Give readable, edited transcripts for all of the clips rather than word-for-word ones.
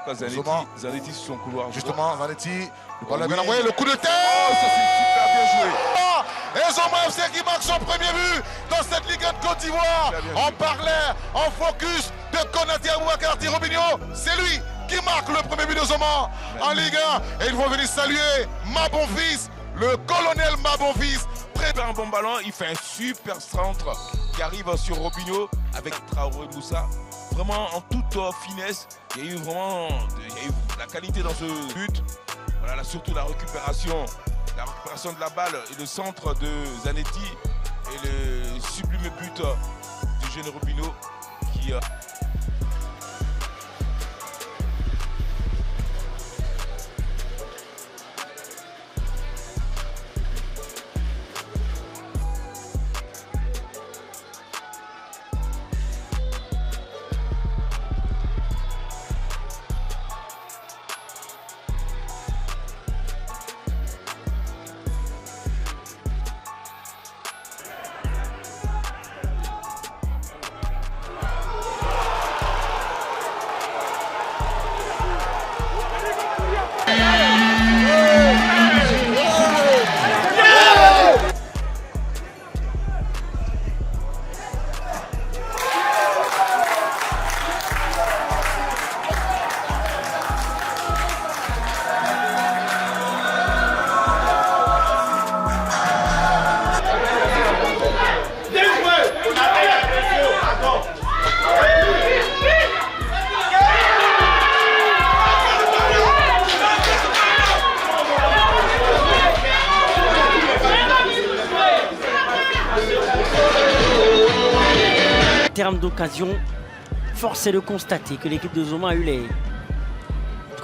tout cas, Zanetti sur son couloir. Justement, Zanetti, le ballon est bien envoyé, le coup de tête. Oh, ça c'est super bien joué. Et Zoma FC qui marque son premier but dans cette Ligue 1 de Côte d'Ivoire. On parlait en focus de Konaté Aboubacar Robinho. C'est lui qui marque le premier but de Zoma en Ligue 1. Et ils vont venir saluer Mabonfils, le colonel Mabonfils. Très un bon ballon, il fait un super centre qui arrive sur Robinho avec Traoré Moussa. Vraiment en toute finesse, il y a eu vraiment la qualité dans ce but. Voilà, surtout la récupération de la balle et le centre de Zanetti et le sublime but du jeune Robinho qui... En termes d'occasion, force est de constater que l'équipe de Zoma a eu les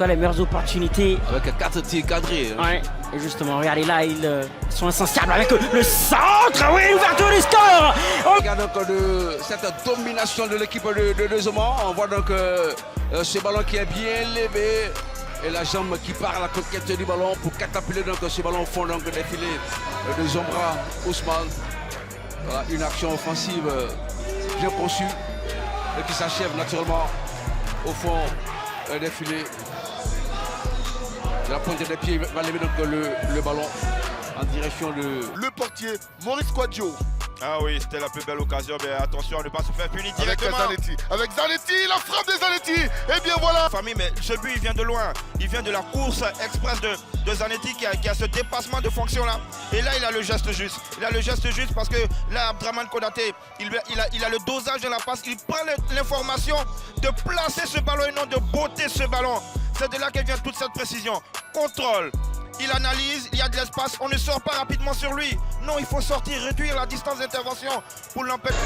meilleures opportunités. Avec 4 tirs cadrés. Ouais, et justement, regardez là, ils sont insensibles avec le centre. Oui, l'ouverture du score. On regarde donc cette domination de l'équipe de Zoma. On voit donc ce ballon qui est bien levé et la jambe qui part à la conquête du ballon pour catapuler donc ce ballon au fond donc des filets de Zombra Ousmane. Voilà, une action offensive bien conçu et qui s'achève naturellement au fond des filets. La pointe des pieds va lever donc le ballon en direction de... Le portier Maurice Quadio. Ah oui, c'était la plus belle occasion, mais attention à ne pas se faire punir directement. Avec Zanetti, la frappe de Zanetti. Et bien voilà. Famille, mais ce but il vient de loin. Il vient de la course express de Zanetti qui a ce dépassement de fonction là. Et là, il a le geste juste. Il a le geste juste parce que là, Abdraman Konaté, il a le dosage de la passe. Il prend l'information de placer ce ballon et non de botter ce ballon. C'est de là qu'elle vient toute cette précision. Contrôle. Il analyse, il y a de l'espace, on ne sort pas rapidement sur lui. Non, il faut sortir, réduire la distance d'intervention pour l'empêcher.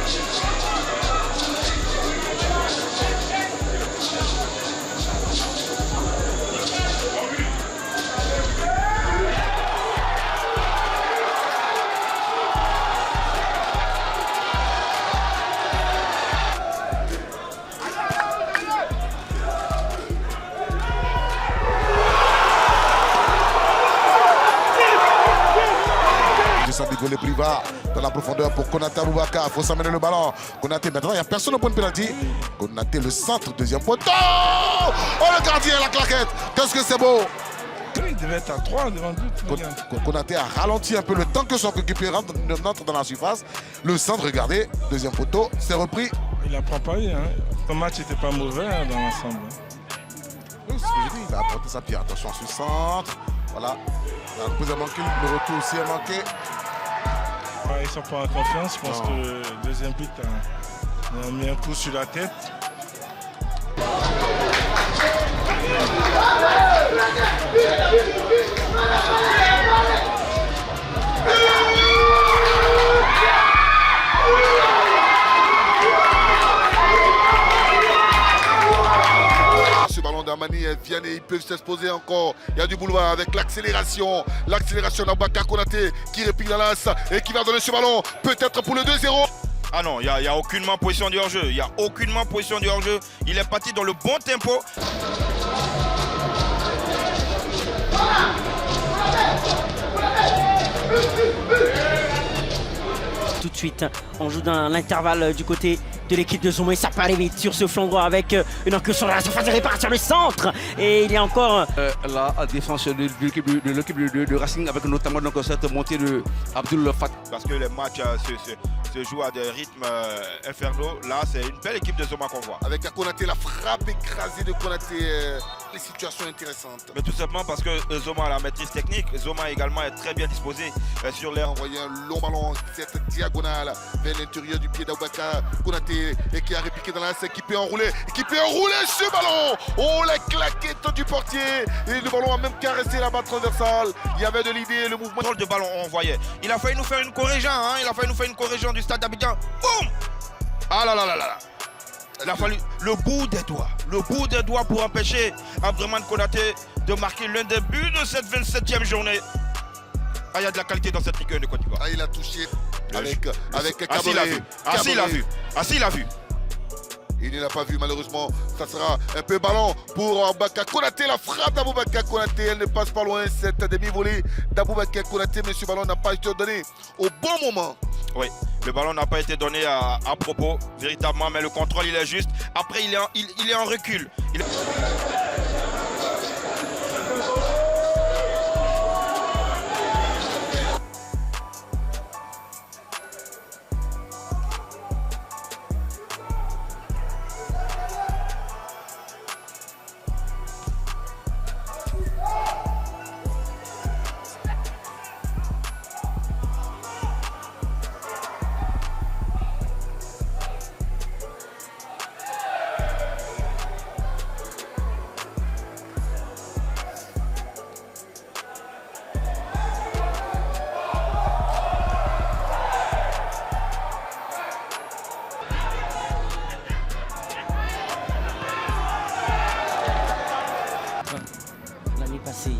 Les Priva dans la profondeur pour Konaté Aboubacar. Il faut s'amener le ballon. Konaté, maintenant, il n'y a personne au point de pénalty. Konaté, le centre, deuxième poteau. Oh, le gardien, la claquette. Qu'est-ce que c'est beau. Il devait être à 3 devant le but. Konaté a ralenti un peu le temps que son coéquipier entre dans la surface. Le centre, regardez, deuxième poteau, c'est repris. Il n'a pas parié. Hein. Son match n'était pas mauvais hein, dans l'ensemble. Oui, c'est ce que j'ai dit. Il a apporté sa pierre. Attention, ce centre. Voilà. La reprise a manqué. Le retour aussi a manqué. Ils sont pas en confiance, je pense que le deuxième but a mis un coup sur la tête. Ce ballon d'Amani, viennent et ils peuvent s'exposer encore. Il y a du boulevard avec l'accélération. L'accélération d'Aboubacar Konaté qui réplique dans l'as et qui va donner ce ballon peut-être pour le 2-0. Ah non, il n'y a aucunement position du hors-jeu. Il n'y a aucunement position du hors-jeu. Il est parti dans le bon tempo. Tout de suite, on joue dans l'intervalle du côté de l'équipe de Zoma. Et ça peut aller vite sur ce flanc droit avec une incursion dans la surface de réparation, le centre. Et il y a encore la défense de l'équipe de Racing avec notamment donc, cette montée de Abdul Fattah. Parce que les matchs se jouent à des rythmes infernaux. Là, c'est une belle équipe de Zoma qu'on voit. Avec Konaté, la frappe écrasée de Konaté, les situations intéressantes. Mais tout simplement parce que Zoma a la maîtrise technique. Zoma également est très bien disposé sur l'air. Envoyé un long ballon, cette diagonale vers l'intérieur du pied d'Aboubacar Konaté et qui a répliqué dans l'axe, qui peut enrouler, ce ballon. Oh, la claquette du portier. Et le ballon a même caressé la barre transversale. Il y avait de l'idée, le mouvement. Contrôle de ballon, on voyait. Il a failli nous faire une corrigeant, hein. Il a failli nous faire une corrigeant du stade d'Abidjan. Boum. Ah là là là là. Il a fallu le bout des doigts pour empêcher Abdraman Konaté de marquer l'un des buts de cette 27e journée. Ah, il y a de la qualité dans cette Ligue 1 de Côte d'Ivoire. Ah, il a touché avec s'il a vu. S'il a vu. Il ne l'a pas vu malheureusement. Ça sera un peu ballon pour Aboubacar Konaté. La frappe d'Aboubacar Konaté. Elle ne passe pas loin. Cette demi-volée d'Aboubacar Konaté. Mais ce ballon n'a pas été donné au bon moment. Oui, le ballon n'a pas été donné à propos, véritablement, mais le contrôle il est juste. Après il est en recul. L'année passée,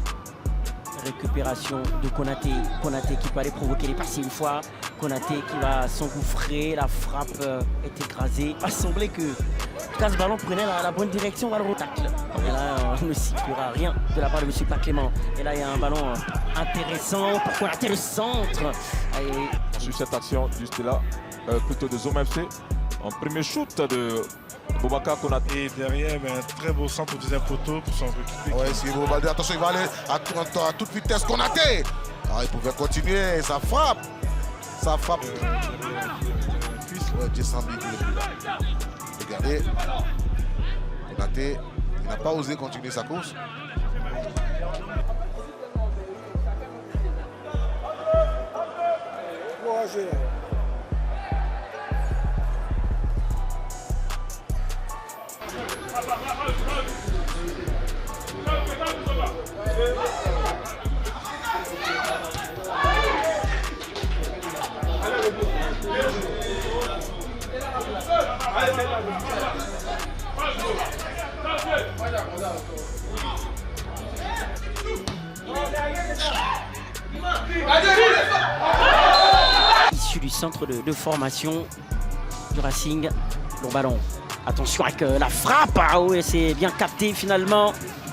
récupération de Konaté. Konaté qui peut aller provoquer les passes une fois. Konaté qui va s'engouffrer, la frappe est écrasée. Il semblait que en tout cas, ce ballon prenait la bonne direction vers le tacle. Et là, on ne sifflera rien de la part de M. Paclément. Et là, il y a un ballon intéressant pour Konaté, le centre. Sur cette action, juste là, plutôt de Zoma FC, en premier shoot de Aboubacar Konaté. Et derrière, un très beau centre au deuxième poteau pour son équipe. Ouais, si vous allez, attention, il va aller à toute vitesse. Konaté. Ah, il pouvait continuer, ça frappe. Ça frappe. Ouais, descendu. Regardez. Konaté, il n'a pas osé continuer sa course. Issu du centre de formation du Racing, le ballon. Attention avec la frappe, ah oui, c'est bien capté finalement.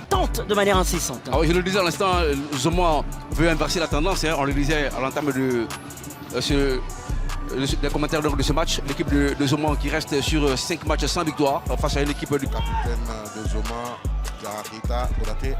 Tente de manière incessante. Ah oui, je le disais à l'instant, Zoma veut inverser la tendance. Hein. On le disait à l'entame de les commentaires de ce match. L'équipe de Zoma qui reste sur 5 matchs sans victoire face à une équipe du capitaine de Zoma, Jarita Konaté.